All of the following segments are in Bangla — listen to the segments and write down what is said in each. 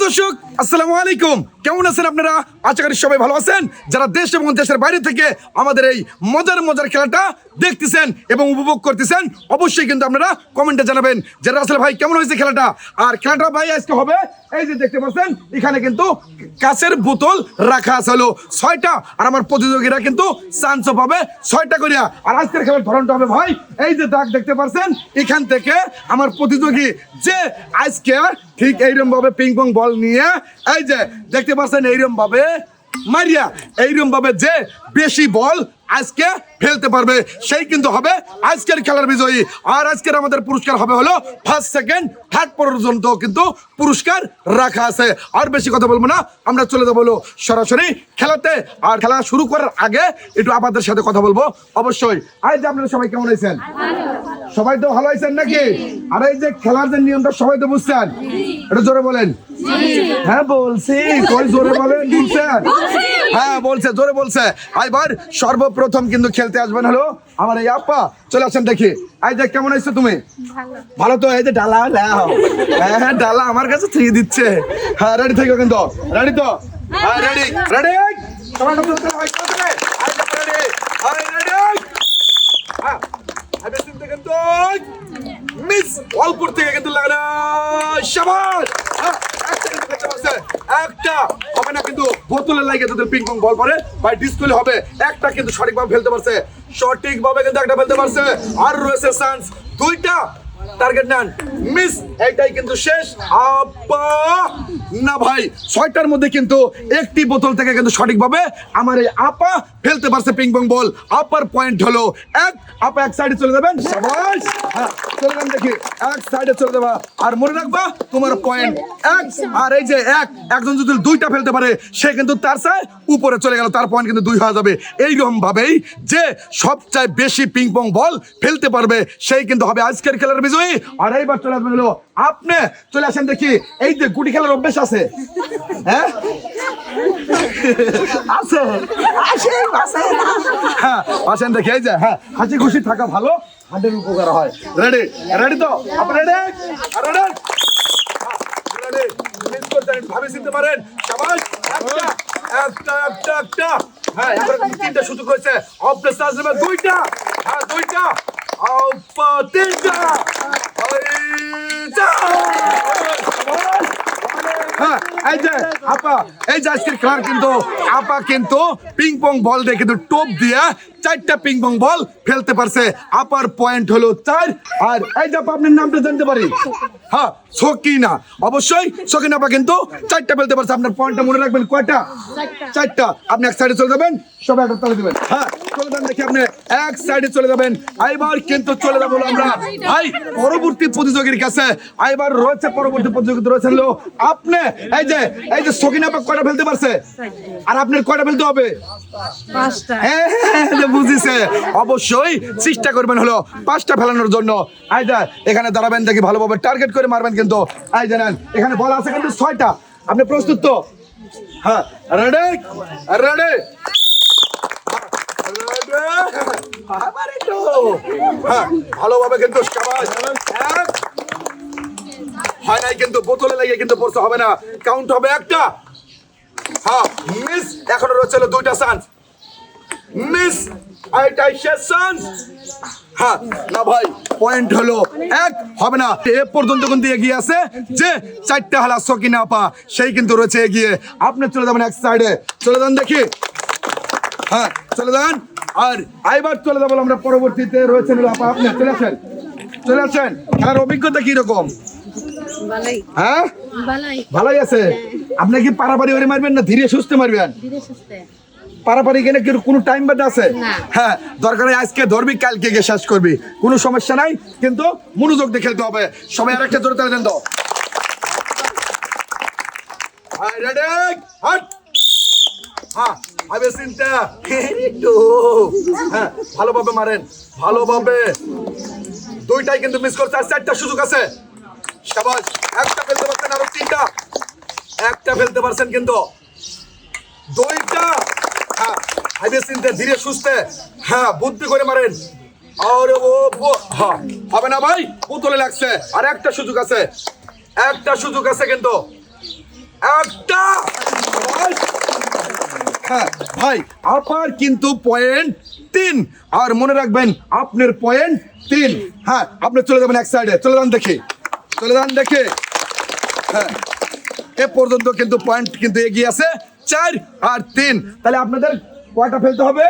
দর্শক আসসালামু আলাইকুম, কেমন আছেন আপনারা? আশা করি সবাই ভালো আছেন। যারা দেশ এবং দেশের বাইরে থেকে আমাদের এই মজার খেলাটা দেখতেছেন এবং উপভোগ করতেছেন, অবশ্যই কিন্তু আপনারা কমেন্টে জানাবেন যে রাসেল ভাই কেমন হয়েছে খেলাটা। আর খেলাটা ভাই আজকে হবে, এই যে দেখতে পাচ্ছেন এখানে কিন্তু কাঁচের বোতল রাখা আছে হলো 6টা, আর আমার প্রতিযোগীরা কিন্তু চান্সও পাবে 6টা করিয়া। আর আজকের খেলার ধরনটা হবে ভাই, এই যে দাগ দেখতে পাচ্ছেন, এখান থেকে আমার প্রতিযোগী যে আজকে ঠিক এইরকম ভাবে পিং পং বল নিয়ে এই যে দেখতে পাচ্ছেন এইরকম ভাবে মারিয়া এইরকম ভাবে যে বেশি বল আজকে ফেলতে পারবে সেই কিন্তু হবে আজকের খেলার বিজয়ী। আর আজকের আমাদের পুরস্কার হবে হলো ফার্স্ট সেকেন্ড থার্ড পর্যন্ত কিন্তু পুরস্কার রাখা আছে। আর বেশি কথা বলবো না, আমরা চলে যাবো হলো সরাসরি খেলাতে। আর খেলা শুরু করার আগে একটু আপনাদের সাথে কথা বলবো অবশ্যই। আজ যে আপনারা সবাই কেমন আছেন? সবাই তো ভালো আছেন নাকি? আর এই যে খেলার যে নিয়মটা সবাই তো বুঝছেন? এটা জোরে বলেন। হ্যাঁ বলছি, কই জোরে বলেন। বুঝছেন? হ্যাঁ বলছে, জোরে বলছে। এবার সর্বপ্রথম কিন্তু খেলতে আসবেন হলো আমার এই আপা। চলে আসেন দেখি। এই যে কেমন আছো তুমি? ভালো তো। এই যে ডালা লাও, হ্যাঁ ডালা আমার কাছে থ্রি দিচ্ছে। হ্যাঁ রেডি থেকো কিন্তু। রেডি তো? হ্যাঁ রেডি রেডি। সবাই বলতে হয় রেডি। রেডি হ্যাঁ আমি চিন্তা কিন্তু মিস অল্পর থেকে কিন্তু লাগানো শাবাশ। একটা হবে না কিন্তু বোতলের লাগে তাদের পিং পং বল পরে ভাই ডিসপ্লে হবে। একটা কিন্তু সঠিকভাবে ফেলতে পারছে, সঠিকভাবে কিন্তু একটা ফেলতে পারছে। আর রয়েছে চান্স দুইটা। টার্গেট নেন, মিস, এইটাই কিন্তু শেষ। আপা না ভাই, 6টার মধ্যে কিন্তু একটি বোতল থেকে কিন্তু সঠিকভাবে আমার এই আপা ফেলতে পারছে পিং পং বল। আপার পয়েন্ট হলো 1। আপা এক সাইডে চলে যাবেন, শাবাশ। হ্যাঁ চলে যান দেখি, এক সাইডে চলে যাবা। আর মনে রাখবা তোমার পয়েন্ট 1। আর এই যে একজন যদি 2টা ফেলতে পারে সে কিন্তু তার চাই উপরে চলে গেল, তার পয়েন্ট কিন্তু 2 হয়ে যাবে। এইরকম ভাবেই যে সবচেয়ে বেশি পিং পং বল ফেলতে পারবে সেই কিন্তু হবে আজকের খেলার বিজয়ী। আর এইবার চলে আসবেন হলো আপনি। চলে আসেন দেখি, এই যে গুটি খেলার অভ্যাস আছে? হ্যাঁ আছে, আসেন আসেন। হ্যাঁ আসেন দেখি। এই যে হ্যাঁ হাসি খুশি থাকা ভালো, হাতের উপকার হয়। রেডি রেডি তো? আপনি রেডি? Ready ready. মিস করতে ভাবে চিনতে পারেন, শাবাশ। একটা হ্যাঁ এবার 3টা সুযোগ হয়েছে। অফ চার্জ নেবে 2টা। হ্যাঁ 2টা। আপা 3টা। হ্যাঁ এই যে আপা, এই যে আজকের খেলার কিন্তু আপা কিন্তু পিং পং বল দিয়ে কিন্তু টোপ দিয়ে 4টা পিং পং বল ফেলতে পারছে। আপার পয়েন্ট হলো 4। আর এই যে আপা আপনার নামটা জানতে পারি? হ্যাঁ সকিনা। অবশ্যই সকিনা আপা কিন্তু 4টা ফেলতে পারছে। আপনার পয়েন্টটা মনে রাখবেন কয়টা? 4টা। আপনি এক সাইডে চলে যাবেন, সবাই একটা তালে দিবেন। হ্যাঁ চলে যান দেখি, আপনি এক সাইডে চলে যাবেন। এবার কিন্তু চলে যাবো আমরা ভাই পরবর্তী প্রতিযোগীর কাছে। এবার রয়েছে পরবর্তী প্রতিযোগিতা রয়েছে হলো আপনি। এই যে সকিনা আপা কয়টা ফেলতে পারছে? আর আপনার কয়টা ফেলতে হবে? 5টা। হ্যাঁ বুঝিছে। অবশ্যই চেষ্টা করবেন হলো 5টা ফেলানোর জন্য। এই যে এখানে দাঁড়াবেন দেখি, ভালোভাবে টার্গেট করে মারবেন কিন্তু। এই জানেন এখানে বল আছে কিন্তু 6টা। আপনি প্রস্তুত তো? হ্যাঁ রেডি রেডি। হ্যাঁ ভালোভাবে কিন্তু শাবাশ। হয় নাই কিন্তু বোতলে লেগে কিন্তু পড়তে হবে না, কাউন্ট হবে একটা। হ্যাঁ মিস। এখনো রয়েছে 2টা চান্স। মিস, এইটাই শেষ চান্স। হ্যাঁ না ভাই পয়েন্ট হলো 1 হবে না। এ পর্যন্ত কিন্তু এগিয়ে আছে যে 4টা হালা সকিনা আপা, সেই কিন্তু রয়েছে এগিয়ে। আপনি চলে যাবেন এক সাইডে, চলে যান দেখি। হ্যাঁ চলে যান। আর এবার চলে যাবো আমরা পরবর্তীতে রয়েছেন হলো আপা। আপনি চলে আসেন, চলে আসেন। খেলার অভিজ্ঞতা কি রকম? ভালোই হ্যাঁ ভালোই ভালোই আছে। আপনি কি পারাপারি ওরে মারবেন না ধীরে সুস্থে মারবেন? ধীরে সুস্থে। পারাপারি কেন কি কোনো টাইম বাদ আছে? না। হ্যাঁ দরকার আজকে ধরবি, কালকে গিয়ে শেষ করবি, কোনো সমস্যা নাই, কিন্তু মনোযোগ দিয়ে খেলতে হবে। সবাই আরেকটা জোরে তালে দেন তো। রেডি হাট। হ্যাঁ আবে চিন্তা হ্যাঁ ভালোভাবে মারেন, ভালোভাবে। 2টাই কিন্তু মিস করছে, আর 4টা সুযোগ আছে। শাবাশ। একটা ফেলতে পারছেন, আরো 3টা। একটা ফেলতে পারছেন কিন্তু 2টা। হ্যাঁ আইবে চিন্তা ধীরে সুস্থে, হ্যাঁ বুদ্ধি করে মারেন। আর হ্যাঁ হবে না ভাই, বোতলে লাগছে। আর একটা সুযোগ আছে, একটা সুযোগ আছে কিন্তু। একটা। হ্যাঁ ভাই, আপার কিন্তু পয়েন্ট 3, আর মনে রাখবেন আপনার পয়েন্ট 3। হ্যাঁ, আপনি চলে যাবেন এক সাইডে, চলে যান দেখি, চলে যান দেখে। হ্যাঁ, এ পর্যন্ত কিন্তু পয়েন্ট কিন্তু এগিয়ে আছে 4 আর 3। তাহলে আপনাদের কয়টা ফেলতে হবে?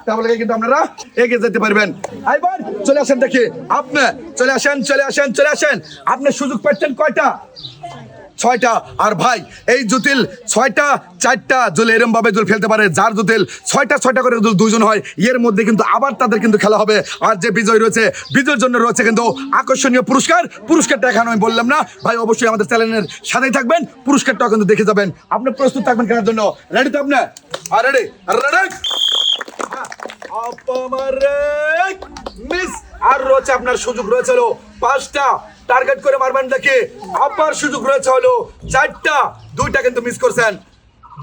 তাহলে কিন্তু আপনারা এগিয়ে যেতে পারবেন। এবার চলে আসেন দেখি, আপনি চলে আসেন, চলে আসেন, চলে আসেন। আপনি সুযোগ পাচ্ছেন কয়টা? 6টা। আর ভাই এই জুতিল 6টা 4টা জল এরম ভাবে জল ফেলতে পারে, যার জুতিল 6টা করে জল 2 জন হয়, এর মধ্যে কিন্তু আবার তাদের কিন্তু খেলা হবে। আর যে বিজয় রয়েছে, বিজয়ের জন্য রয়েছে কিন্তু আকর্ষণীয় পুরস্কার। পুরস্কারটা এখন আমি বললাম না ভাই, অবশ্যই আমাদের চ্যানেলের সাথেই থাকবেন, পুরস্কারটাও কিন্তু দেখে যাবেন। আপনি প্রস্তুত থাকবেন খেলার জন্য? রেডি তো আপনি? আর রেডি রেডি মিস। আর রয়েছে আপনার সুযোগ রয়েছে হলো 5টা, টার্গেট করে মারবেন দেখে। আবার সুযোগ রয়েছে হলো 4টা, 2টা কিন্তু মিস করছেন,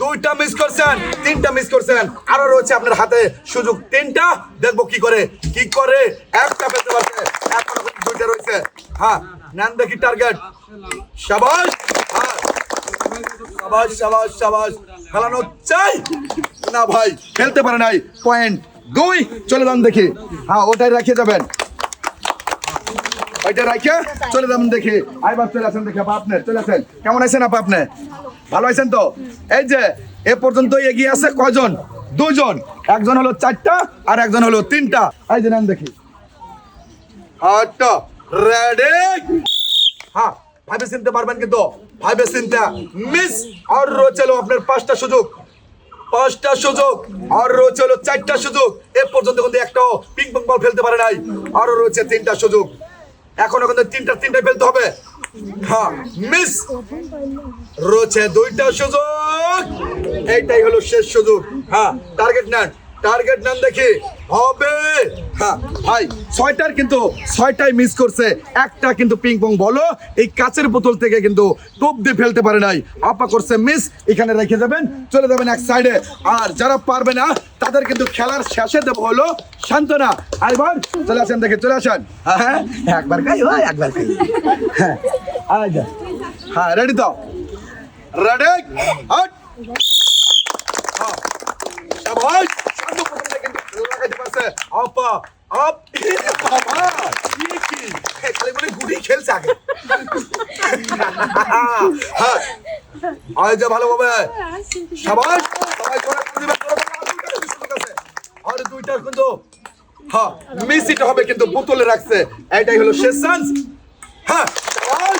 2টা মিস করছেন, 3টা মিস করছেন। আরো রয়েছে আপনার হাতে সুযোগ 3টা, দেখবো কি করে, কি করে। একটা পেতে পারছে, এখনো 2টা রয়েছে। হ্যাঁ, নেন দেখি টার্গেট। শাবাশ, হ্যাঁ শাবাশ শাবাশ শাবাশ। খেলানো চাই না ভাই, খেলতে পারে নাই। পয়েন্ট 2, চলে যান দেখি। হ্যাঁ, ওটাই রাখিয়ে যাবেন, ওইটা রাখিয়ে চলে যাবেন দেখি। আইবার চলে আসেন দেখি। আপা আপনি চলে আসেন, কেমন আছেন আপা? আপনি ভালো আছেন তো? এই যে এ পর্যন্ত এগিয়ে আছে কয়জন? 2 জন। একজন হলো 4টা আর একজন হলো 3টা। এই যে নাম দেখি। আটটা রেডি। হ্যাঁ, ভাবে চিনতে পারবেন কিন্তু, ভাবে চিনতে। মিস। আর রয়েছে হলো আপনার 5টা সুযোগ, 5টা সুযোগ। আর রয়েছে হলো 4টা সুযোগ। এ পর্যন্ত কিন্তু একটাও পিং পং বল ফেলতে পারে নাই। আরো রয়েছে 3টা সুযোগ, এখনো কিন্তু 3টাই ফেলতে হবে। হ্যাঁ, মিস। রয়েছে 2টা সুযোগ, এইটাই হলো শেষ সুযোগ। হ্যাঁ, টার্গেট নেন, টার্গেট নেন দেখি হবে। হ্যাঁ ভাই, 6টার কিন্তু 6টাই মিস করছে। একটা কিন্তু পিং পং বলো এই কাচের বোতল থেকে কিন্তু টোপ দিয়ে ফেলতে পারে নাই। আপা করছে মিস, এখানে রেখে যাবেন, চলে যাবেন এক সাইডে। আর যারা পারবে না তাদের কিন্তু খেলার শেষে দেবো হলো সান্ত্বনা। এবার চলে আসেন দেখে, চলে আসেন। হ্যাঁ, একবার খাই, একবার খাই। হ্যাঁ, হ্যাঁ রেডি তো? Ready, hot. হ্যাঁ, শাবাশ। শান্ত প্রথমে কিন্তু লাগাইতে পারছে। আপা আপ, বাবা কি খালি মনে গুড়ি খেলছে আগে। হ্যাঁ, আয় যা ভালোভাবে। শাবাশ, সবাই করে দিবেন। আর 2টা কিন্তু হ্যাঁ মিস এটা হবে, কিন্তু বোতলে রাখছে। এটাই হলো শেষ চান্স। হ্যাঁ, শাবাশ।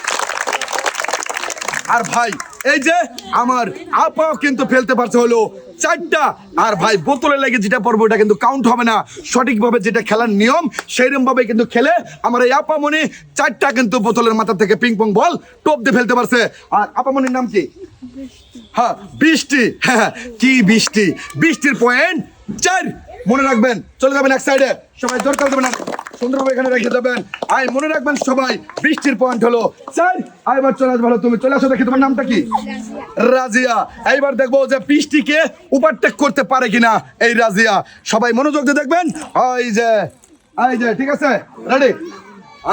আর ভাই এই যে আমার আপা কিন্তু ফেলতে পারছে হলো 4টা। আর ভাই বোতলে লেগে যেটা পড়বো ওটা কিন্তু কাউন্ট হবে না। সঠিকভাবে যেটা খেলার নিয়ম সেইরকম ভাবে কিন্তু খেলে আমার এই আপামনি 4টা কিন্তু বোতলের মাথা থেকে পিং পং বল টোপ দিয়ে ফেলতে পারছে। আর আপামনির নাম কি? হ্যাঁ, বৃষ্টি। হ্যাঁ, কি বৃষ্টি? বৃষ্টির পয়েন্ট 4। মনে রাখবেন, চলে যাবেন এক সাইডে, সবাই জোর করে দেবেন, সুন্দরভাবে এখানে রেখে যাবেন। আয় মনে রাখবেন সবাই, বৃষ্টির পয়েন্ট হলো 4। এবার চলে আসবে, ভালো তুমি চলে আসো দেখি, তোমার নামটা কি? রাজিয়া। এইবার দেখবো যে বৃষ্টিকে ওভারটেক করতে পারে কিনা এই রাজিয়া। সবাই মনোযোগ দিয়ে দেখবেন। এই যে ঠিক আছে, রেডি?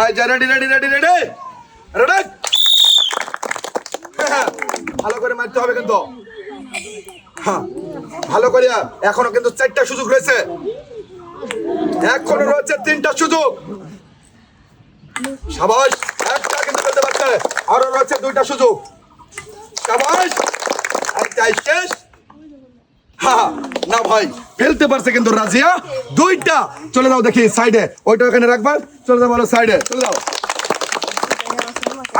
এই যে ready ready ready ready ready. ভালো করে মারতে হবে কিন্তু। হ্যাঁ, ভালো করে। এখনো কিন্তু 4টা সুযোগ রয়েছে, এখনো রয়েছে 3টা সুযোগ। শাবাশ, একটা কিন্তু ফেলতে পারছে। আরো রয়েছে 2টা সুযোগ। শাবাশ, একটাই শেষ। হ্যাঁ, না ভাই ফেলতে পারছে কিন্তু রাজিয়া 2টা। চলে যাও দেখি সাইডে, ওইটা ওখানে রাখবা, চলে যাও ভালো সাইডে, চলে যাও।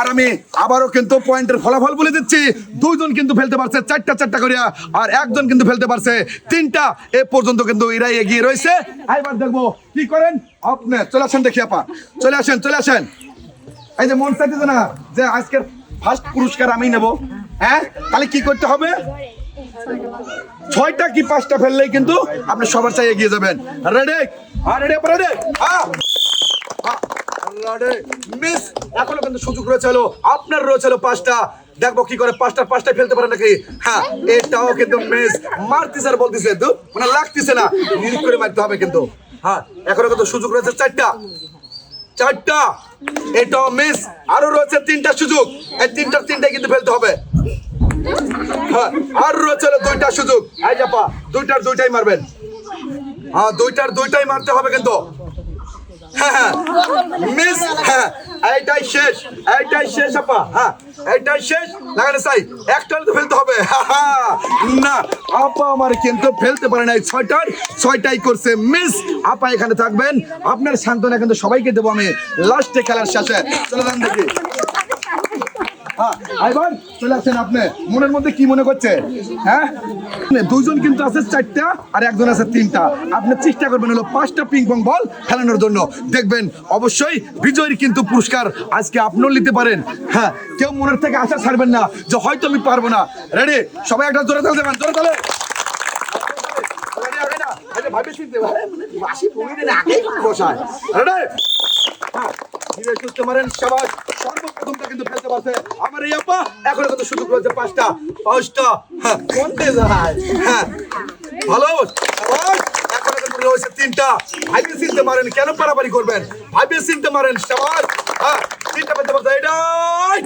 আর আমি আবারও কিন্তু পয়েন্টের ফলাফল বলে দিচ্ছি। 2 জন কিন্তু ফেলতে পারছে 4টা করিয়া, আর 1 জন কিন্তু ফেলতে পারছে 3টা। এ পর্যন্ত কিন্তু এরাই এগিয়ে রয়েছে। এবার দেখবো কি করেন আপনি। চলে আসেন দেখি আপা, চলে আসেন, চলে আসেন। এই যে মন চাইতেছে না যে আজকের ফার্স্ট পুরস্কার আমি নেব? হ্যাঁ, তাহলে কি করতে হবে? 6টা কি 5টা ফেললেই কিন্তু আপনি সবার চাই এগিয়ে যাবেন। রেডি? হ্যাঁ রেডি, রেডি। হ্যাঁ, মিস। এখনো কিন্তু সুযোগ রয়েছে হলো আপনার, রয়েছে হলো 5টা। দেখবো কি করে 5টায় ফেলতে পারে নাকি। হ্যাঁ, এটাও কিন্তু মিস। মারতেছে আর বলতেছে মানে লাগতেছে না, নিরিখ করে মারতে হবে কিন্তু। হ্যাঁ, এখনো কিন্তু সুযোগ রয়েছে 4টা। এটাও মিস। আরো রয়েছে তিনটা সুযোগ, এই তিনটাই কিন্তু ফেলতে হবে। হ্যাঁ, আর রয়েছে হলো দুইটা সুযোগ। এই জাপা দুইটাই মারবেন। হ্যাঁ, দুইটাই মারতে হবে কিন্তু। হ্যাঁ মিস। হ্যাঁ, এইটাই শেষ আপা। হ্যাঁ, এইটাই শেষ। লাগানো চাই, একটা তো ফেলতে হবে। না, আপা আমার কিন্তু ফেলতে পারে নাই। ছয়টাই করছে মিস। আপা এখানে থাকবেন, আপনার সান্ত্বনা কিন্তু সবাইকে দেবো আমি লাস্টে খেলার শেষে। চলে যান দেখি। হ্যাঁ, এবার চলে আসেন। আপনি মনের মধ্যে কি মনে করছে? হ্যাঁ, দুইজন কিন্তু আছে চারটা আর একজন আছে তিনটা। আপনি চেষ্টা করবেন হলো 5টা পিং পং বল খেলানোর জন্য। দেখবেন অবশ্যই বিজয়ীর কিন্তু পুরস্কার আজকে আপনিও নিতে পারেন। হ্যাঁ, কেউ মনের থেকে আশা ছাড়বেন না যে হয়তো আমি পারবো না। রেডি? সবাই একটা জোরে তালে দেবেন, জোরে তালে। সর্বপ্রথমটা কিন্তু ফেলতে পারছে আমার এই আপা। এখন কিন্তু সুযোগ রয়েছে পাঁচটা। হ্যাঁ, কোনটা যায়? হ্যাঁ, ভালো। এখন কিন্তু রয়েছে তিনটা। ভাইবে চিনতে পারেন, কেন পারাপারি করবেন? ভাইবে চিনতে পারেন। সবার হ্যাঁ, তিনটা ফেলতে পারছে। এটাই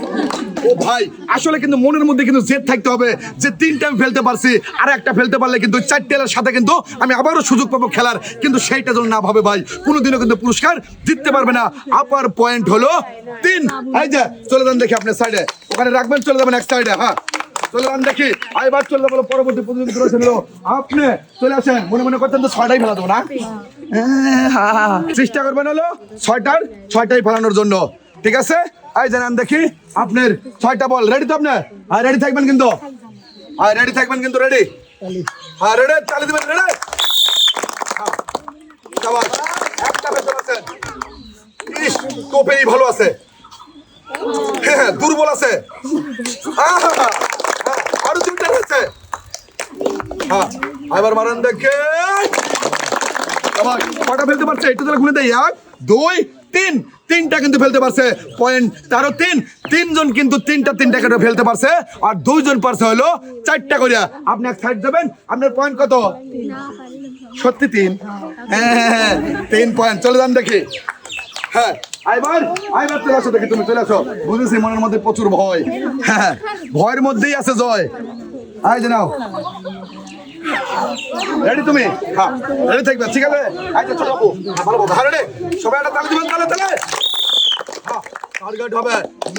ও ভাই, আসলে কিন্তু মনের মধ্যে কিন্তু জেদ থাকতে হবে যে তিনটা আমি ফেলতে পারছি, আর একটা ফেলতে পারলে কিন্তু চারটের সাথে কিন্তু আমি আবারও সুযোগ পাবো খেলার। কিন্তু সেইটা যেন না ভাবে ভাই, কোনোদিনও কিন্তু পুরস্কার জিততে পারবে না। আপার পয়েন্ট হলো 3। এই যে চলে যান দেখি আপনার সাইডে, ওখানে রাখবেন, চলে যাবেন এক সাইডে। হ্যাঁ, চলে যান দেখি। এবার চলে যাবো পরবর্তী প্রতিযোগিতা রয়েছে হলো আপনি চলে আসেন। মনে করতেন তো 6টাই ফেলা দেবো না? চেষ্টা করবেন হলো 6টাই ফেলানোর জন্য। ঠিক আছে, এই জানান দেখি আপনার 6টা বল রেডি তো? আপনার রেডি থাকবেন কিন্তু, রেডি থাকবেন কিন্তু। রেডি? হ্যাঁ, রেডি। চালিয়ে দেবেন। রেডি? একটা ফেলতে পারছেন। তোপেই ভালো আছে। হ্যাঁ, দুর্বল আছে। আরো 2টা হচ্ছে। হ্যাঁ, এবার মারান দেখে। কটা ফেলতে পারছে একটু তাহলে গুনে দেয়। 1 2 3, 3টা কিন্তু ফেলতে পারছে। পয়েন্ট তারও 3। 3জন কিন্তু তিনটা করে ফেলতে পারছে, আর 2জন পারছে হলো 4টা করে। আপনি এক সাইড দেবেন। আপনার পয়েন্ট কত? সত্যি 3? হ্যাঁ, 3 পয়েন্ট। চলে যান দেখি। হ্যাঁ, এবার চলে আসো দেখি। তুমি চলে আসো। বুঝেছি মনের মধ্যে প্রচুর ভয়। হ্যাঁ, ভয়ের মধ্যেই আছে জয়। আয় যে নাও। রেডি তুমি? হ্যাঁ, রেডি থাকবে। ঠিক আছে, আচ্ছা চলো আপু। ভালো ভালো। রেডি? সবাই একটা তালি দিবেন। তালে হ্যাঁ, টার্গেট হবে।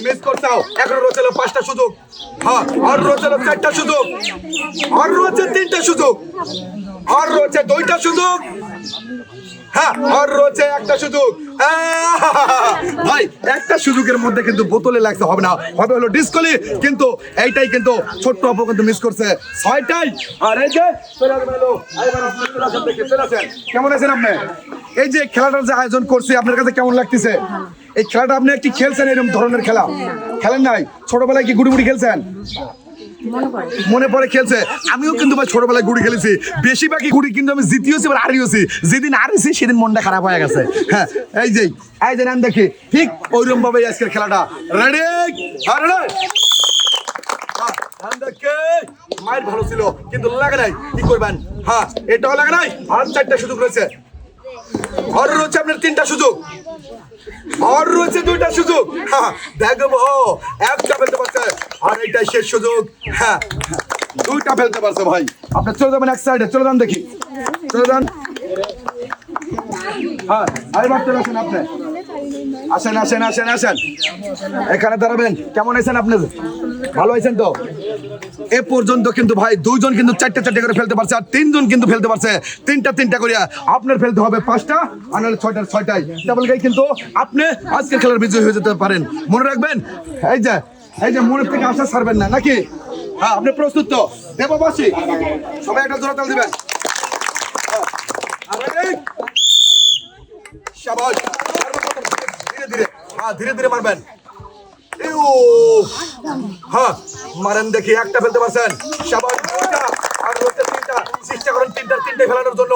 মিস করছাও। এখন রয়েছে 5টা সুযোগ। হ্যাঁ, আর রয়েছে 4টা সুযোগ, আর রয়েছে 3টা সুযোগ, আর রয়েছে 2টা সুযোগ। হ্যাঁ, আর রয়েছে একটা সুযোগ। ভাই, একটা সুযোগের মধ্যে কিন্তু বোতলে লাগতে হবে না, হবে হলো ডিসকলি। কিন্তু এইটাই কিন্তু ছোট্ট অপু কিন্তু মিস করছে। 6টাই। আর এই যে কেমন আছেন আপনি? এই যে খেলাটার যে আয়োজন করছি আপনার কাছে কেমন লাগতেছে? এই খেলাটা আপনি একটি খেলছেন এরকম ধরনের খেলা? খেলেন নাই? ছোটবেলায় কি গুড়ি খেলছেন? মনে পড়ে খেলছে। আমিও কিন্তু ভাই ছোটবেলায় গুড়ি খেলেছি। বেশিরভাগই গুড়ি কিন্তু আমি জিতিয়েছি, এবার হারিয়েছি। যেদিন হারিয়েছি সেদিন মনটা খারাপ হয়ে গেছে। হ্যাঁ, এই যে নাম দেখি ঠিক ওইরকম ভাবে আজকের খেলাটা। রেডি? মাইর ভালো ছিল কিন্তু লাগে নাই। কি করবেন? হ্যাঁ, এটাও লাগে নাই। আর 4টা সুযোগ রয়েছে। আর রয়েছে আপনার 3টা সুযোগ, আর রয়েছে 2টা সুযোগ। হ্যাঁ, দেখবো একটা ফেলতে পারছে, আর এইটাই শেষ সুযোগ। হ্যাঁ, 2টা ফেলতে পারছে ভাই। আপনি চলে যাবেন এক সাইডে। চলে যান দেখি। চলে যান। হ্যাঁ, এবার চলে আসেন আপনি। আসেন। এখানে দাঁড়াবেন। কেমন আছেন আপনি? ভালো আছেন তো? এ পর্যন্ত কিন্তু ভাই 2জন কিন্তু 4টে করে ফেলতে পারছে, আর 3জন কিন্তু ফেলতে পারছে 3টা করে। আপনার ফেলতে হবে 5টা, আর নাহলে 6টাই। ডাবল গাই কিন্তু আপনি আজকের খেলার বিজয়ী হয়ে যেতে পারেন। মনে রাখবেন, এই যে মনের থেকে আশা ছাড়বেন না, নাকি? হ্যাঁ, আপনি প্রস্তুত তো? দেববাসী সবাই একটা জোরে তাল দিবেন। শাবাশ। ধীরে ধীরে মারবেন। হ্যাঁ, মারেন দেখি। একটা ফেলতে পারছেন। শাবাশ। 2টা, আর রয়েছে 3টা। চেষ্টা করেন তিনটাই ফেলানোর জন্য।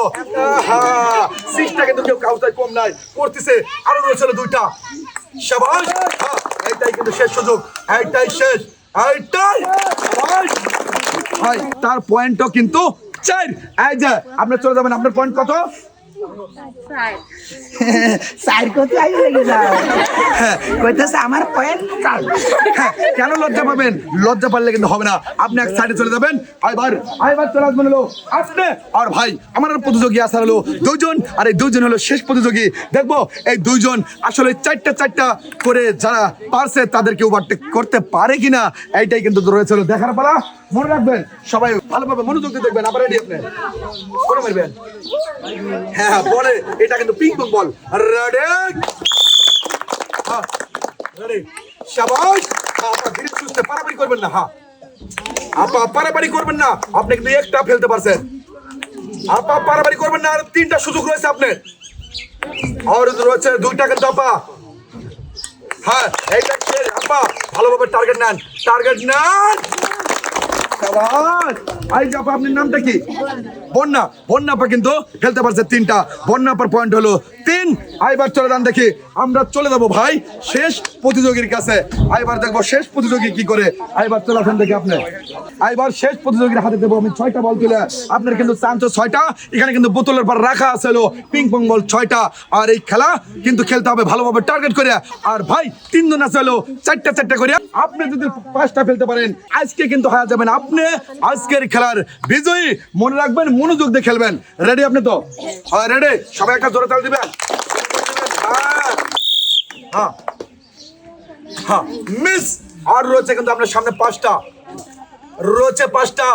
চেষ্টা কিন্তু কেউ কাউটাই কম নাই করতেছে। আরো রয়েছে 2টা। শাবাশ। হ্যাঁ, এইটাই কিন্তু শেষ সুযোগ। এইটাই শেষ। ভাই, তার পয়েন্টও কিন্তু 4। এই যে আপনি চলে যাবেন। আপনার পয়েন্ট কত? সাইড করতে আই লেগে যায় কইতেছে আমার পয়েন্ট কাল হ্যাঁ, কেন লজ্জা পাবেন? লজ্জা পারলে কিন্তু হবে না, আপনি এক সাইডে চলে যাবেন। আইবার চলে আসবেন হলো আপনি আর ভাই। আমার প্রতিযোগী আসা হলো দুজন, আর এই দুজন হলো শেষ প্রতিযোগী। দেখবো এই দুইজন আসলে চারটা করে যারা পারছে তাদেরকে ওভারটেক করতে পারে কিনা, এইটাই কিন্তু রয়েছে হলো দেখার পালা। মনে রাখবেন সবাই ভালোভাবে মনোযোগ দিয়ে দেখবেন। আবার রেডি আপনি করে মারবেন। হ্যাঁ বলে এটা কিন্তু ping pong ball. Ready ready শাবাশ। আপা ধীরে সুস্থে পারাপারি করবেন না। হ্যাঁ আপা পারাপারি করবেন না, আপনি কিন্তু একটা ফেলতে পারছেন। আপা পারাপারি করবেন না, আর তিনটা সুযোগ রয়েছে আপনার। আর রয়েছে দুইটা কিন্তু আপা। হ্যাঁ এইটা আপা ভালোভাবে টার্গেট নেন, টার্গেট নেন। শাবাশ। এই যে আপা আপনার নামটা কি? বন্যা। বন্যা আপা কিন্তু খেলতে পারছে তিনটা। বন্যা আপার পয়েন্ট হলো 3। আইবার চলে যান দেখি, আমরা চলে যাবো ভাই শেষ প্রতিযোগীর কাছে। আইবার দেখবো শেষ প্রতিযোগী কি করে। আইবার চলে আসেন দেখি আপনি। আইবার শেষ প্রতিযোগীর হাতে দেবো আমি 6টা বল তুলে। আপনার কিন্তু চান্স 6টা। এখানে কিন্তু বোতলের পর রাখা আছে হলো পিং পং বল 6টা। আর এই খেলা কিন্তু খেলতে হবে ভালোভাবে টার্গেট করে। আর ভাই 3 জন আছে হলো 4টা করে। আপনি যদি 5টা ফেলতে পারেন আজকে কিন্তু হয়ে যাবেন আপনি আজকের খেলার বিজয়ী। মনে রাখবেন মনোযোগ দিয়ে খেলবেন। রেডি আপনি তো? হ্যাঁ রেডি। সবাই একটা জোরে তাল দিবেন। হ্যাঁ হ্যাঁ মিস। আর রয়েছে কিন্তু আপনার সামনে 5টা রয়েছে, 5টা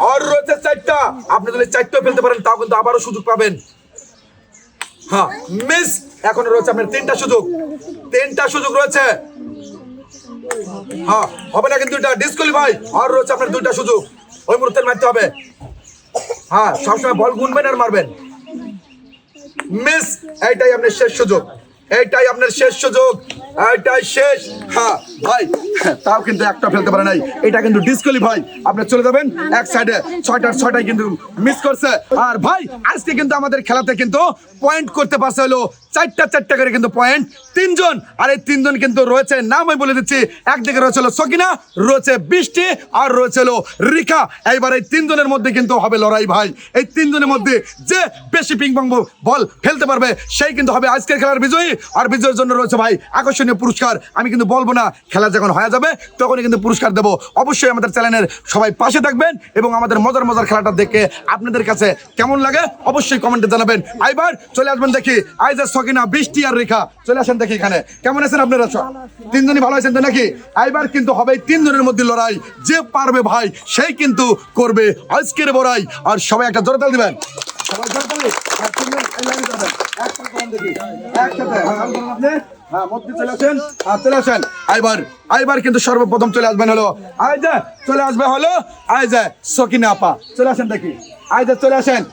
আর রয়েছে 4টা। আপনি যদি 4টা ফেলতে পারেন তাও কিন্তু আবারও সুযোগ পাবেন। হ্যাঁ মিস। এখন রয়েছে আপনার 3টা সুযোগ, 3টা সুযোগ রয়েছে। হ্যাঁ হবে না কিন্তু এটা ডিসকোয়ালিফাই। আর রয়েছে আপনার 2টা সুযোগ, ওই মুহূর্তে মারতে হবে। হ্যাঁ সবসময় বল গুনবেন আর মারবেন। মিস। এইটাই আপনার শেষ সুযোগ, এইটাই আপনার শেষ সুযোগ, এইটাই শেষ। হ্যাঁ ভাই তাও কিন্তু একটা ফেলতে পারে নাই, এটা কিন্তু ডিসকোয়ালিফাই। আপনি চলে যাবেন এক সাইডে। 6টায় কিন্তু মিস করছে। আর ভাই আজকে কিন্তু আমাদের খেলাতে কিন্তু পয়েন্ট করতে পারছে হলো 4টা করে কিন্তু পয়েন্ট 3 জন। আর এই 3 জন কিন্তু রয়েছে, নাম আমি বলে দিচ্ছি। একদিকে রয়েছে হলো সকিনা, রয়েছে বৃষ্টি, আর রয়েছে হলো রিকা। এইবার এই 3 জনের মধ্যে কিন্তু হবে লড়াই ভাই। এই 3 জনের মধ্যে যে বেশি পিং পং বল ফেলতে পারবে সেই কিন্তু হবে আজকের খেলার বিজয়ী। আর বিজয়ের জন্য রয়েছে ভাই আকর্ষণীয় পুরস্কার। আমি কিন্তু বলবো না, খেলা যখন হয়ে যাবে তখনই কিন্তু পুরস্কার দেবো। অবশ্যই আমাদের চ্যানেলের সবাই পাশে থাকবেন এবং আমাদের মজার খেলাটা দেখে আপনাদের কাছে কেমন লাগে অবশ্যই কমেন্টে জানাবেন। আইবার চলে আসবেন দেখি। আইজার সকিনা, বৃষ্টি আর রেখা চলে আসেন দেখি এখানে। কেমন আছেন আপনারা? 3 জনই ভালো আছেন তো নাকি? আইবার কিন্তু হবে 3 জনের মধ্যে লড়াই। যে পারবে ভাই সেই কিন্তু করবে আজকের বড়াই। আর সবাই একটা জোরে তাল দিবেন। সবাই জোরে তালি। আর 3 জন এই লাইনে যাবেন। একসাথে করুন দেখি। একসাথে হ্যাঁ বলুন আপনি। হ্যাঁ মধ্যে চলে আসেন। হ্যাঁ চলে আসেন। আইবার কিন্তু সর্বপ্রথম চলে আসবেন হলো আইজা। চলে আসবে হলো আইজা সকিনা আপা। চলে আসেন দেখি। আইজা চলে আসেন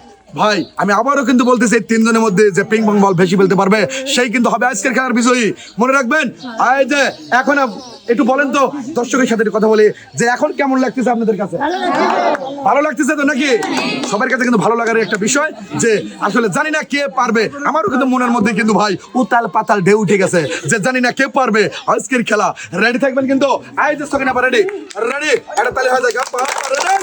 ভাই। আমি আবারও কিন্তু বলতেছি 3 জনের মধ্যে যে পিং পং বল বেশি ফেলতে পারবে সেই কিন্তু হবে আজকের খেলার বিজয়ী। মনে রাখবেন। আইজা এখন একটু বলেন তো দর্শকের সাথে কথা বলি যে এখন কেমন লাগতেছে আপনাদের কাছে? ভালো লাগতেছে তো নাকি? সবার কাছে কিন্তু ভালো লাগার একটা বিষয় যে আসলে জানি না কে পারবে। আমারও কিন্তু মনের মধ্যে কিন্তু ভাই উতাল পাতাল ঢেউ উঠে গেছে যে জানি না কে পারবে আজকের খেলা। রেডি থাকবেন কিন্তু। আইজা সকিনা আপা রেডি রেডি। এটা তাহলে হয়ে যায় রেডি।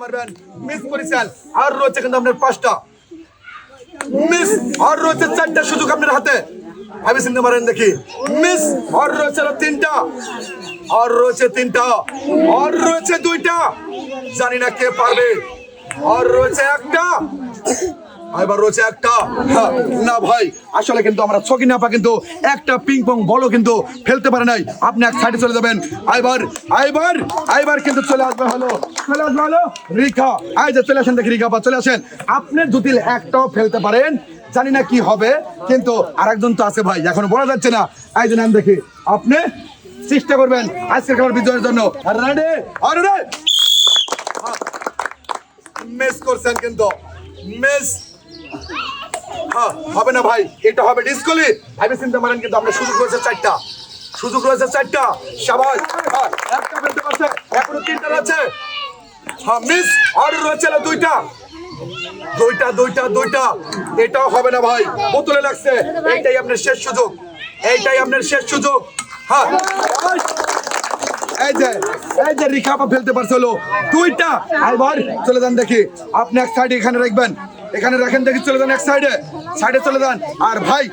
মারবেন মিস করেছেন। আর রয়েছে কিন্তু আপনার 5টা মিস। আর রয়েছে 4টা সুযোগ আপনার হাতে। আমি চিনতে পারেন দেখি। মিস। আর রয়েছে 3টা, আর রয়েছে 3টা, আর রয়েছে 2টা। জানি না কে পারবে। আর রয়েছে 1টা, এবার রয়েছে 1টা। না ভাই আসলে কিন্তু আমরা সকিনা আপা কিন্তু একটা পিং পং বলও কিন্তু ফেলতে পারে নাই। আপনি এক সাইডে চলে যাবেন। আইবার কিন্তু চলে আসবে হলো রিকা। আইজা চলে আসেন দেখি রিকা আপা চলে আসেন। আপনি যদি একটাও ফেলতে পারেন জানি না কি হবে, কিন্তু আরেকজন তো আছে ভাই, এখন বলা যাচ্ছে না। আইজা নাম দেখি। আপনি চেষ্টা করবেন আজকের খেলার বিজয়ের জন্য। রেডি আর রেডি। মিস করছেন কিন্তু মিস। হবে না ভাই, এটা হবে ডিসকোয়ালি। আমি চিন্তা করেন কিন্তু আমরা সুযোগ রয়েছে 4টা, সুযোগ রয়েছে 4টা। সবাই একটা ফেলতে পারছে, এখনো 3টা আছে। হ্যাঁ মিস। আর রয়েছে 2টা। এটাও হবে না ভাই, বোতলে লাগছে। এইটাই আপনার শেষ সুযোগ, এইটাই আপনার শেষ সুযোগ। হ্যাঁ এই যে রিকা আপা ফেলতে পারছে হলো 2টা। আইবার চলে যান দেখি। আপনি এক সাইডে এখানে রাখবেন। এখানে রাখেন, দেখি চলে যান এক সাইডে, সাইডে চলে যান। আর ভাই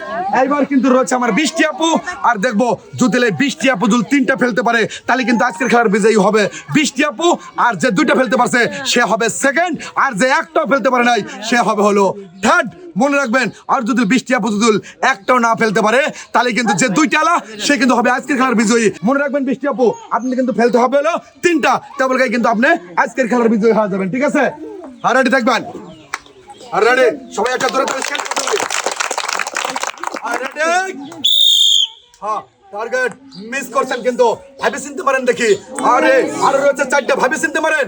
এইবার কিন্তু রয়েছে আমার 20টি আপু, আর দেখবো যদি 20টি আপু যদি 3টা ফেলতে পারে তাহলে কিন্তু আজকের খেলার বিজয়ী হবে 20টি আপু, আর যে 2টা ফেলতে পারছে সে হবে সেকেন্ড, আর যে একটাও ফেলতে পারে নাই সে হবে হলো থার্ড। মনে রাখবেন, আর যদি 20টি আপু যদি একটাও না ফেলতে পারে তাহলে কিন্তু যে 2টা আলা সে কিন্তু হবে আজকের খেলার বিজয়ী। মনে রাখবেন 20টি আপু আপনি কিন্তু ফেলতে হবে হলো 3টা, তবে কিন্তু আপনি আজকের খেলার বিজয়ী হয়ে যাবেন, ঠিক আছে? আর রেডি থাকবেন, আর রেডি সবাই একটা ধরে ধরে স্ক্যান করতে হবে। আর রেডি, হ্যাঁ টার্গেট মিস করছেন কিন্তু ভাবে চিনতে পারেন দেখি। আরে আরো রয়েছে 4টা, ভাবে চিনতে পারেন।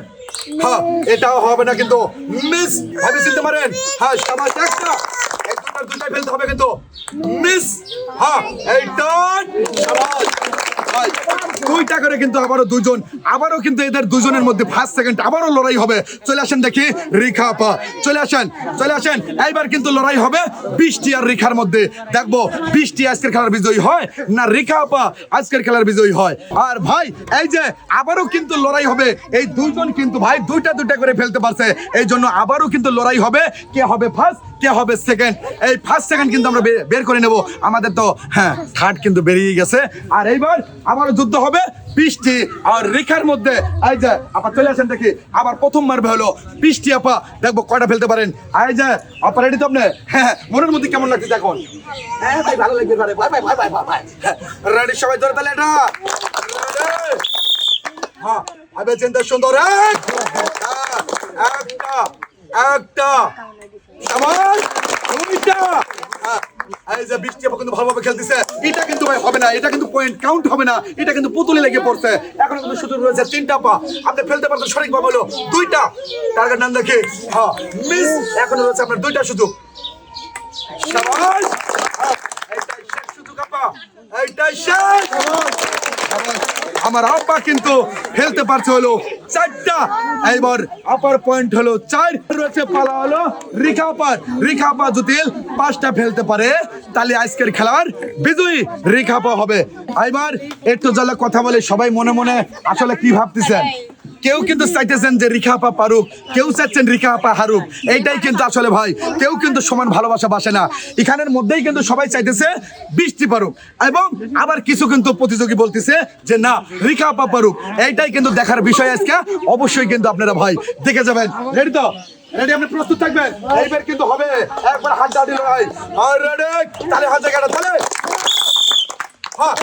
হ্যাঁ এটাও হবে না কিন্তু মিস, ভাবে চিনতে পারেন। হ্যাঁ সবাই একটা এই দুটাই ফেলতে হবে কিন্তু মিস। হ্যাঁ এইটা সবাই ভাই 2টা করে কিন্তু আবারও 2জন, আবারও কিন্তু এদের 2জনের মধ্যে ফার্স্ট সেকেন্ড আবারও লড়াই হবে। চলে আসেন দেখি রেখা আপা, চলে আসেন, চলে আসেন। এইবার কিন্তু লড়াই হবে 20টি আর রেখার মধ্যে। দেখবো 20টি আজকের খেলার বিজয়ী হয় না রেখা আপা আজকের খেলার বিজয়ী হয়। আর ভাই এই যে আবারও কিন্তু লড়াই হবে, এই 2জন কিন্তু ভাই 2টা করে ফেলতে পারছে, এই জন্য আবারও কিন্তু লড়াই হবে কে হবে ফার্স্ট কে হবে সেকেন্ড। এই ফার্স্ট সেকেন্ড কিন্তু আমরা বের করে নেব, আমাদের তো হ্যাঁ থার্ড কিন্তু বেরিয়ে গেছে। আর এইবার আবারও যুদ্ধ হবে 20টি আর রেখার মধ্যে। এই যে আপা চলে আসেন দেখি, আবার প্রথম মারবে হলো 20টি আপা, দেখবো কয়টা ফেলতে পারেন। এই যে আপা রেডি তো আপনি? হ্যাঁ মনের মধ্যে কেমন লাগছে এখন? হ্যাঁ ভাই ভালো লাগবে, ভাই ভাই ভাই ভাই ভাই রেডি সবাই ধরে তাহলে এটা হ্যাঁ আবে চিন্তা সুন্দর একটা একটা সবাই 2টা। এই যে 20টি আপু কিন্তু ভালোভাবে খেলতেছে, এটা কিন্তু ভাই হবে না, এটা কিন্তু পয়েন্ট কাউন্ট হবে না, এটা কিন্তু পুতুলে লেগে পড়ছে। এখন কিন্তু সুযোগ রয়েছে 3টা পা, আপনি ফেলতে পারতেন সঠিকভাবে হলো 2টা। টার্গেট নাম দেখে হ্যাঁ মিস, এখন রয়েছে আপনার 2টা সুযোগ। শাবাশ, এইটাই শেষ সুযোগ আপা, এইটাই শেষ। আমার আপা কিন্তু ফেলতে পারছে হলো 4টা। এইবার আপার পয়েন্ট হলো 4 রয়েছে, পালা হলো রেখা আপার। রেখা আপা যদি 5টা ফেলতে পারে তাহলে আজকের খেলার বিজয়ী রেখা আপা হবে। এবার একটু জ্বালা কথা বলে সবাই মনে মনে আসলে কি ভাবতেছেন? কেউ কিন্তু চাইতেছেন যে রেখা আপা পারুক, কেউ চাচ্ছেন রেখা আপা হারুক। এইটাই কিন্তু আসলে ভাই কেউ কিন্তু সমান ভালোবাসা বাসে না, এখানের মধ্যেই কিন্তু সবাই চাইতেছে 20টি পারুক, এবং আবার কিছু কিন্তু প্রতিযোগী বলতেছে যে না রেখা আপা পারুক। এইটাই কিন্তু দেখার বিষয় আজকে, অবশ্যই কিন্তু আপনারা ভাই দেখে যাবেন। রেডি তো? রেডি, আপনি প্রস্তুত থাকবেন? এইবার কিন্তু হবে একবার হাত দাঁড়িয়ে লড়াই। আর রেডি, তাহলে হাত জায়গাটা তাহলে হ্যাঁ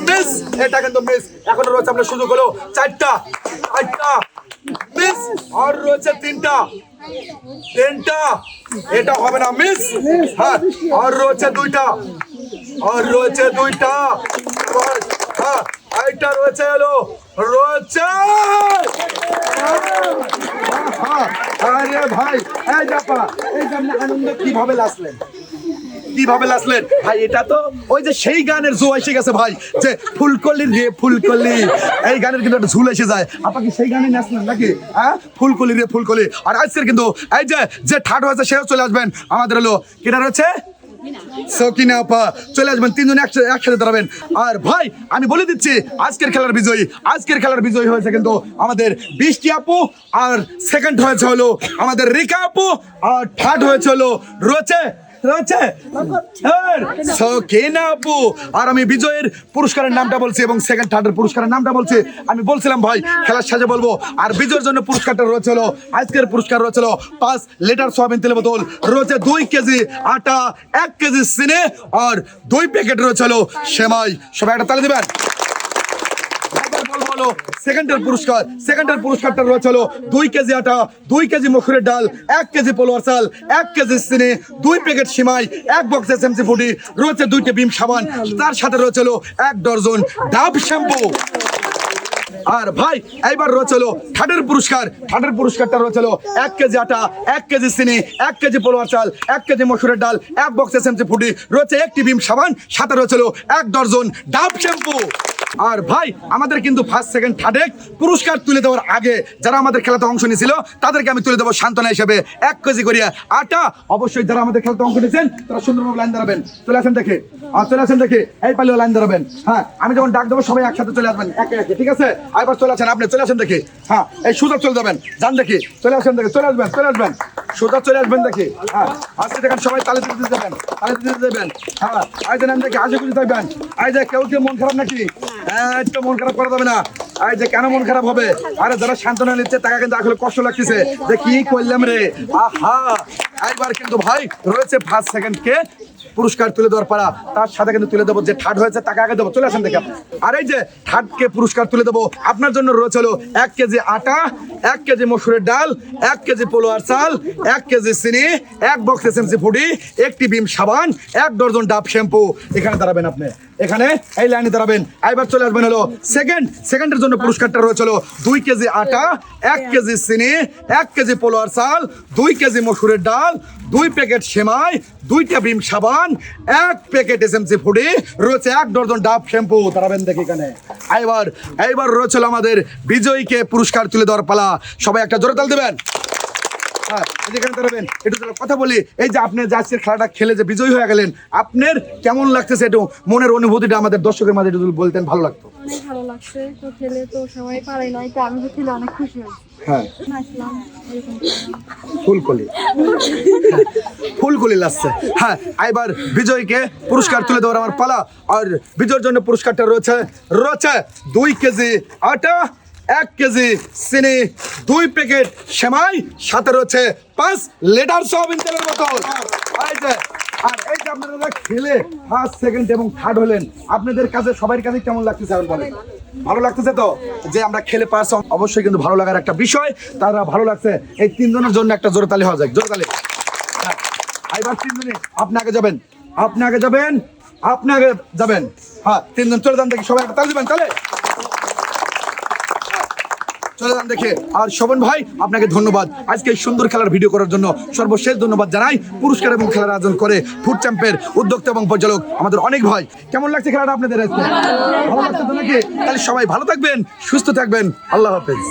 মিস, এটা কিন্তু মিস। এখন রয়েছে আপনার সুযোগ হলো 4টা মিস, আর রয়েছে 3টা, এটা হবে না মিস। হ্যাঁ আর রয়েছে 2টা, আর রয়েছে 2টা, হ্যাঁ এইটা রয়েছে হলো রয়েছে। আরে ভাই এই ব্যাপার, এই যে আপনি আনন্দ কিভাবে লাসলেন, কিভাবে লাসলেন ভাই? এটা তো ওই যে সেই গানের জো এসে গেছে ভাই, যে ফুলকলি রে ফুলকলি, এই গানের কিন্তু একটা ঝুল এসে যায়। আপনাকে সেই গানে নাচলেন নাকি? হ্যাঁ ফুলকলি রে ফুলকলি। আর আজকের কিন্তু এই যে থার্ড হয়েছে সেও চলে আসবেন, আমাদের হলো কেটা রয়েছে সকিনা আপা, চলে আসবেন, 3জন একসাথে দাঁড়াবেন। আর ভাই আমি বলে দিচ্ছি আজকের খেলার বিজয়ী হয়েছে কিন্তু আমাদের 20টি আপু, আর সেকেন্ড হয়েছে হলো আমাদের রেখা আপু, আর থার্ড হয়েছে হলো রয়েছে সকিনা আপু। আর আমি বিজয়ের পুরস্কারের নামটা বলছি এবং সেকেন্ড থার্ডের পুরস্কারের নামটা বলছি। আমি বলছিলাম ভাই খেলার সাজে বলবো। আর বিজয়ের জন্য পুরস্কারটা রয়েছে হলো, আজকের পুরস্কার রয়েছে 5 লিটার সয়াবিন তেলের বোতল, রয়েছে 2 কেজি আটা, 1 কেজি চিনি, আর 2 প্যাকেট রয়েছে হলো সেমাই। সবাই একটা তালি দিবেন। সেকেন্ডের পুরস্কারটা রয়েছে হলো 2 কেজি আটা, 2 কেজি মসুরের ডাল, 1 কেজি পোলোয়ার চাল, 1 কেজি চিনি, 2 প্যাকেট সিমাই, 1 বক্স এসএমসি ফুডি, রয়েছে 2টা বিম সাবান, তার সাথে রয়েছে হলো 1 ডজন ডাব শ্যাম্পু। আর ভাই এইবার রয়েছে হলো থার্ডের পুরস্কারটা রয়েছে হলো 1 কেজি আটা, 1 কেজি চিনি, 1 কেজি পোলোয়ার চাল, 1 কেজি মসুরের ডাল, 1 বক্স এসএমসি ফুডি, রয়েছে 1টি বিম সাবান, সাথে রয়েছে হলো 1 ডজন ডাব শ্যাম্পু। আর ভাই আমাদের কিন্তু ফার্স্ট সেকেন্ড থার্ডে পুরস্কার তুলে দেওয়ার আগে যারা আমাদের খেলাতে অংশ নিয়েছিল তাদেরকে আমি তুলে দেবো সান্ত্বনা হিসেবে 1 কেজি করে আটা। অবশ্যই যারা আমাদের খেলাতে অংশ নিয়েছেন তারা সুন্দরভাবে লাইন দাঁড়াবেন, চলে আসেন দেখে, এই পালিও লাইন দাঁড়াবেন। হ্যাঁ আমি যখন ডাক দেবো সবাই একসাথে চলে আসবেন একে একে, ঠিক আছে? এবার চলে আসেন, আপনি চলে আসেন দেখে। হ্যাঁ এই সোজা চলে যাবেন, যান দেখি, চলে আসবেন দেখি, চলে আসবেন সোজা চলে আসবেন দেখি। হ্যাঁ আজকে দেখেন সবাই তালে দিতে যাবেন, হ্যাঁ এই যে নাম দেখি আজকে খুশি থাকবেন। এই যে কেউ মন খারাপ নাকি? একটু মন খারাপ করা যাবে না। এই যে কেন মন খারাপ হবে? আরে যারা সান্ত্বনা নিচ্ছে তাকে কিন্তু আসলে কষ্ট লাগতেছে যে কি করলাম রে। আহা একবার কিন্তু ভাই রয়েছে ফার্স্ট সেকেন্ডকে পুরস্কার তুলে দেওয়ার পারা, তার সাথে কিন্তু তুলে দেবো যে থার্ড হয়েছে তাকে আগে দেবো, চলে আসেন দেখে। আর এই যে থার্ডকে পুরস্কার তুলে দেবো আপনার জন্য রয়েছে হলো 1 কেজি আটা, 1 কেজি মসুরের ডাল, 1 কেজি পোলোয়ার চাল, 1 কেজি চিনি, 1 বক্স এসএমসি ফুডি, 1টি বিম সাবান, 1 ডজন ডাব শ্যাম্পু। এখানে দাঁড়াবেন আপনি, এখানে এই লাইনে দাঁড়াবেন। এবার চলে আসবেন হলো সেকেন্ডের জন্য পুরস্কারটা রয়েছে হলো 2 কেজি আটা, 1 কেজি চিনি, 1 কেজি পোলোয়ার চাল, 2 কেজি মসুরের ডাল, 2 প্যাকেট সেমাই, 2টা বিম সাবান, 1 প্যাকেট এসএমসি ফুডি, রয়েছে 1 ডজন ডাব শ্যাম্পু। দাঁড়াবেন দেখি এখানে। এইবার রয়েছে হলো আমাদের বিজয়ীকে পুরস্কার তুলে দেওয়ার পালা। সবাই একটা জোরে তাল দেবেন। হ্যাঁ এখানে দাঁড়াবেন, একটু কথা বলি। এই যে আপনি যে আজকের খেলাটা খেলে যে বিজয়ী হয়ে গেলেন, আপনার কেমন লাগতেছে একটু মনের অনুভূতিটা আমাদের দর্শকের মাঝে একটু বলতেন, ভালো লাগতো। অনেক ভালো লাগছে, তো খেলে তো সবাই পারে নাই, তো আমি তো খেলে অনেক খুশি হয়েছি। হ্যাঁ নাচলাম এরকম। ফুলকলি লাগছে। হ্যাঁ এবার বিজয়ীকে পুরস্কার তুলে দেওয়ার আমার পালা। আর বিজয়ের জন্য পুরস্কারটা রয়েছে 2 কেজি আটা, 1 কেজি চিনি, 2 প্যাকেট সেমাই, সাথে রয়েছে 5 লিটার সয়াবিন তেলের বোতল। এই যে আপনারা খেলে ফার্স্ট সেকেন্ড এবং থার্ড হলেন, আপনাদের কাছে সবার কাছে কেমন লাগতেছে এখন বলেন? ভালো লাগতেছে তো? যে আমরা খেলে পারছি, অবশ্যই কিন্তু ভালো লাগার একটা বিষয়। তারা ভালো লাগছে, এই 3 জনের জন্য একটা জোরে তালি হওয়া যায়, জোরে তালি। হ্যাঁ এবার 3 জনে আপনি আগে যাবেন। হ্যাঁ 3 জন চলে যান দেখি, সবাই একটা তালি দিবেন, তাহলে চলে যান দেখে। আর শোভন ভাই আপনাকে ধন্যবাদ আজকে এই সুন্দর খেলার ভিডিও করার জন্য। সর্বশেষ ধন্যবাদ জানাই পুরস্কার এবং খেলার আয়োজন করে ফুড চ্যাম্পের উদ্যোক্তা এবং পরিচালক আমাদের অনেক ভাই। কেমন লাগছে খেলাটা আপনাদের আজকে? ভালো লাগছে তো নাকি? তাহলে সবাই ভালো থাকবেন, সুস্থ থাকবেন, আল্লাহ হাফেজ।